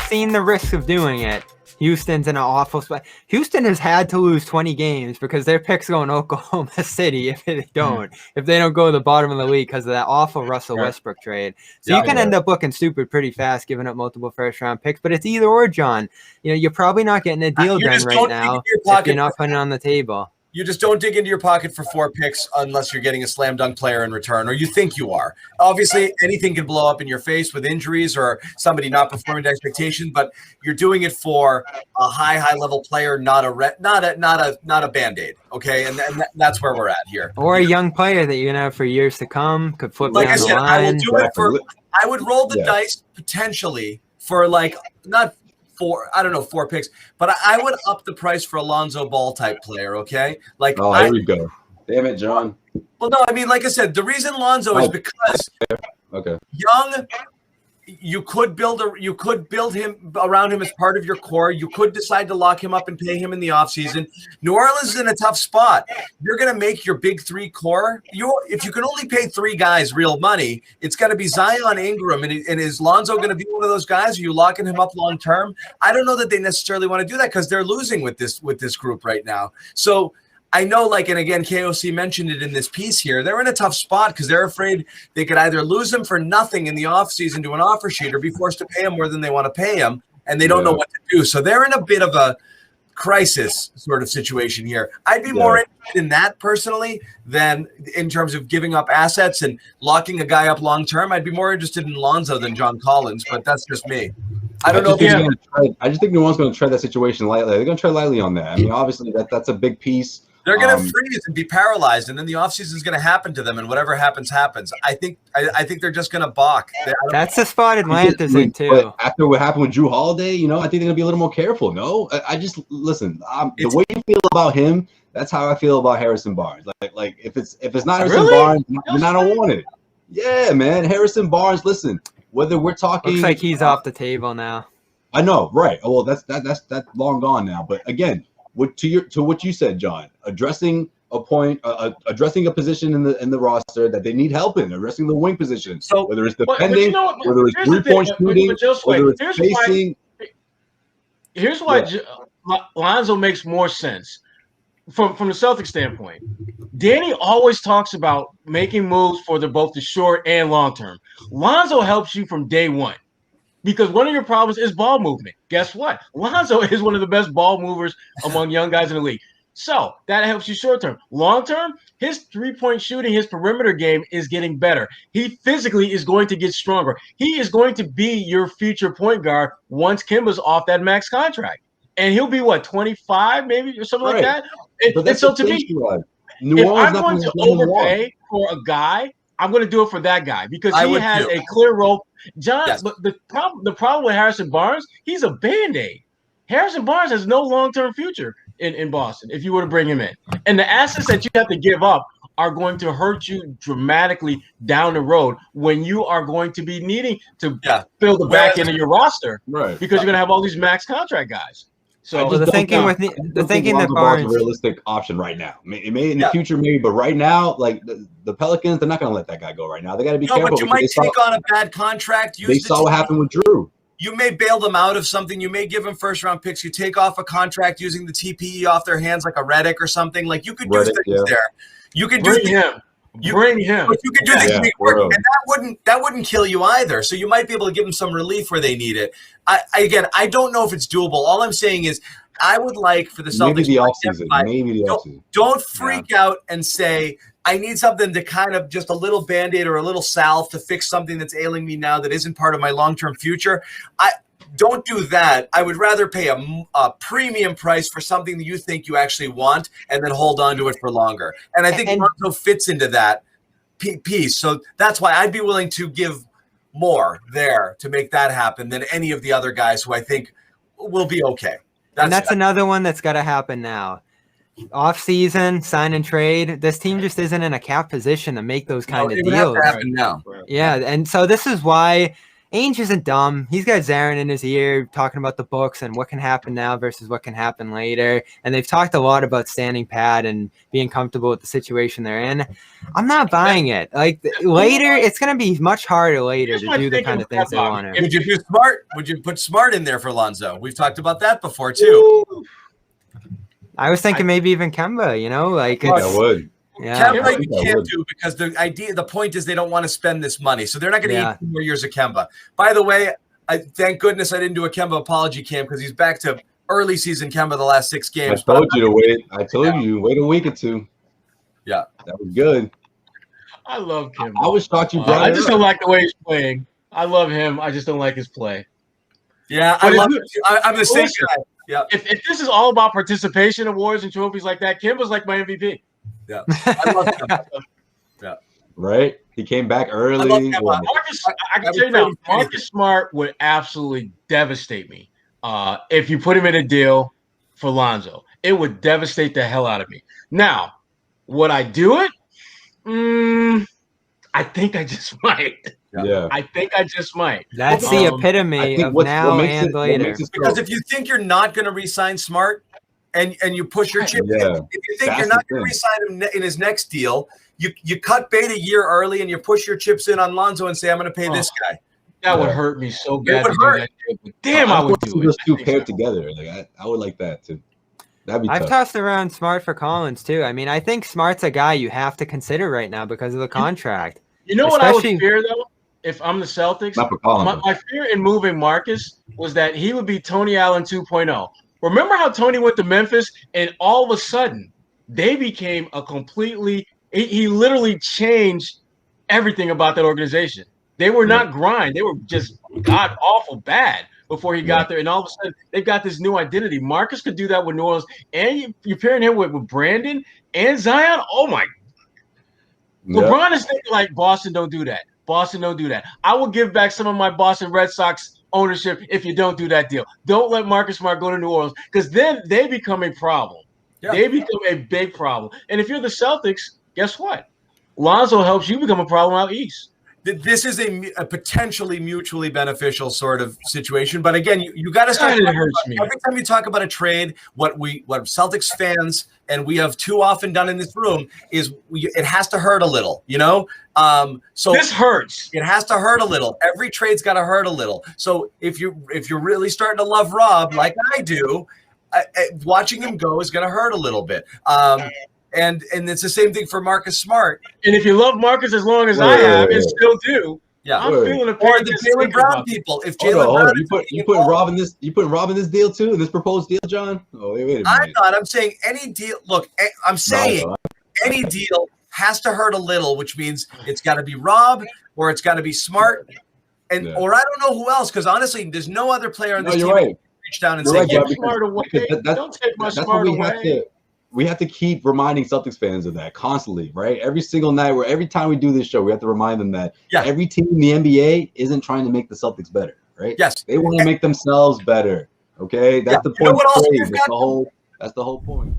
seen the risks of doing it. Houston's in an awful spot. Houston has had to lose 20 games because their picks go in Oklahoma City if they don't go to the bottom of the league because of that awful Russell Westbrook trade. So you can end up looking stupid pretty fast giving up multiple first-round picks. But it's either or, John. You're probably not getting a deal done right now if you're not putting it on the table. You just don't dig into your pocket for 4 picks unless you're getting a slam dunk player in return, or you think you are. Obviously, anything can blow up in your face with injuries or somebody not performing to expectation, but you're doing it for a high level player, not a Band-Aid. Okay, and that's where we're at here. Or a young player that you're gonna have for years to come could flip like down I said, the line. I will do it for. I would roll the dice potentially for not 4 picks, but I would up the price for a Lonzo Ball type player, okay? Here we go. Damn it, John. Well, no, I mean, like I said, the reason Lonzo is because young, you could build him around him as part of your core. You could decide to lock him up and pay him in the offseason. New Orleans is in a tough spot. You're going to make your big 3 core. If you can only pay 3 guys real money, it's going to be Zion, Ingram, and is Lonzo going to be one of those guys? Are you locking him up long term? I don't know that they necessarily want to do that because they're losing with this group right now. So I know, and again, KOC mentioned it in this piece here. They're in a tough spot because they're afraid they could either lose him for nothing in the offseason to an offer sheet or be forced to pay him more than they want to pay him, and they don't know what to do. So they're in a bit of a crisis sort of situation here. I'd be more interested in that personally than in terms of giving up assets and locking a guy up long term. I'd be more interested in Lonzo than John Collins, but that's just me. I just think New Orleans going to tread that situation lightly. They're going to tread lightly on that. I mean, obviously that's a big piece. They're going to freeze and be paralyzed, and then the offseason is going to happen to them, and whatever happens. I think they're just going to balk. That's the spot Atlanta's in too. After what happened with Drew Holiday, I think they're going to be a little more careful. No, listen. The way you feel about him, that's how I feel about Harrison Barnes. Like if it's not Harrison Barnes, then I don't want it. Yeah, man, Harrison Barnes. Listen, whether we're talking, looks like he's off the table now. I know, right? Well, that's long gone now. But again. To what you said, John, addressing a position in the roster that they need help in, addressing the wing position. So whether it's defending, whether it's 3-point shooting, whether it's facing. Here's why Lonzo makes more sense from the Celtics standpoint. Danny always talks about making moves for both the short and long term. Lonzo helps you from day one. Because one of your problems is ball movement. Guess what? Lonzo is one of the best ball movers among young guys in the league. So that helps you short term. Long term, his 3-point shooting, his perimeter game is getting better. He physically is going to get stronger. He is going to be your future point guard once Kemba's off that max contract. And he'll be, 25 maybe or something like that? And so to me, if I'm going to overpay for a guy, I'm going to do it for that guy because he has a clear role. John, but the problem with Harrison Barnes, he's a Band-Aid. Harrison Barnes has no long-term future in Boston if you were to bring him in. And the assets that you have to give up are going to hurt you dramatically down the road when you are going to be needing to fill the back end of your roster because you're going to have all these max contract guys. So the thinking that Barnes is a realistic option right now. It may in the future, maybe, but right now, the Pelicans, they're not going to let that guy go right now. They got to be careful. But you might take on a bad contract. They saw what happened with Drew. You may bail them out of something. You may give them first-round picks. You take off a contract using the TPE off their hands, like a Redick or something. You could do things there. You could bring him. Bring him. But you could do things to make it work, and that wouldn't kill you either. So you might be able to give them some relief where they need it. I don't know if it's doable. All I'm saying is I would like for the Celtics maybe the offseason. Don't freak out and say, I need something to kind of just a little Band-Aid or a little salve to fix something that's ailing me now that isn't part of my long-term future. Don't do that. I would rather pay a premium price for something that you think you actually want and then hold on to it for longer. And I think Lonzo fits into that piece. So that's why I'd be willing to give more there to make that happen than any of the other guys who I think will be okay. That's another one that's got to happen now. Off season, sign and trade. This team just isn't in a cap position to make those kind of deals. Have to happen now. Yeah, and so this is why Ainge isn't dumb. He's got Zarin in his ear talking about the books and what can happen now versus what can happen later. And they've talked a lot about standing pat and being comfortable with the situation they're in. I'm not buying it. Like later, it's going to be much harder later to do the kind of things they want to. Would you do Smart? Would you put Smart in there for Lonzo? We've talked about that before too. I was thinking maybe even Kemba, like it's, I would. Yeah, Kemba you can't do because the point is they don't want to spend this money, so they're not going to eat 2 more years of Kemba. By the way, thank goodness I didn't do a Kemba apology camp because he's back to early season Kemba the last 6 games. I told you to wait. I told you wait a week or 2. Yeah, that was good. I love Kemba. I was thought you brought I just don't like the way he's playing. I love him. I just don't like his play. Yeah, I love him. I'm the same guy. Yeah. If this is all about participation awards and trophies like that, Kemba's like my MVP. Yeah, I love him. Yeah, right. He came back early. I can tell you now, Marcus Smart would absolutely devastate me if you put him in a deal for Lonzo. It would devastate the hell out of me. Now, would I do it? I think I just might. Yeah, I think I just might. That's the epitome of now and later. Because if you think you're not going to re-sign Smart, and you push your chip, if you think you're not going to re-sign him in his next deal, you cut bait a year early and you push your chips in on Lonzo and say, I'm going to pay this guy. That would hurt me so bad. It would hurt. Damn, I would do it. Those two paired together. Like I would like that too. That'd be I've tough. tossed around Smart for Collins too. I mean, I think Smart's a guy you have to consider right now because of the contract. You know what I would fear though? If I'm the Celtics, Not for Collins, my fear in moving Marcus was that he would be Tony Allen 2.0. Remember how Tony went to Memphis and all of a sudden they became a completely he literally changed everything about that organization. They were not grind. They were just god awful bad before he got there. And all of a sudden they've got this new identity. Marcus could do that with New Orleans. And you're pairing him with Brandon and Zion. Oh my. LeBron is thinking like Boston don't do that. Boston don't do that. I will give back some of my Boston Red Sox ownership if you don't do that deal. Don't let Marcus Smart go to New Orleans because then they become a problem. Yeah. They become a big problem. And if you're the Celtics, guess what? Lonzo helps you become a problem out east. This is a potentially mutually beneficial sort of situation. But again, you got to start. Every time you talk about a trade, what Celtics fans and we have too often done in this room is it has to hurt a little, So this hurts. It has to hurt a little. Every trade's got to hurt a little. So if you're really starting to love Rob like I do, watching him go is going to hurt a little bit. And it's the same thing for Marcus Smart. And if you love Marcus as long as I have and still do, I'm feeling a or the Jaylen Brown people. If Jaylen Brown, you put Rob in this, deal too, in this proposed deal, John. Oh, wait a minute. I'm saying any deal. Look, I'm saying any deal has to hurt a little, which means it's got to be Rob or it's got to be Smart, and or I don't know who else. Because honestly, there's no other player on this team who reach down and say, "Get Smart away." Don't take my Smart away. We have to keep reminding Celtics fans of that constantly, right? Every single night, every time we do this show, we have to remind them that every team in the NBA isn't trying to make the Celtics better, right? Yes, they want to make themselves better. Okay, that's the point. That's the whole point.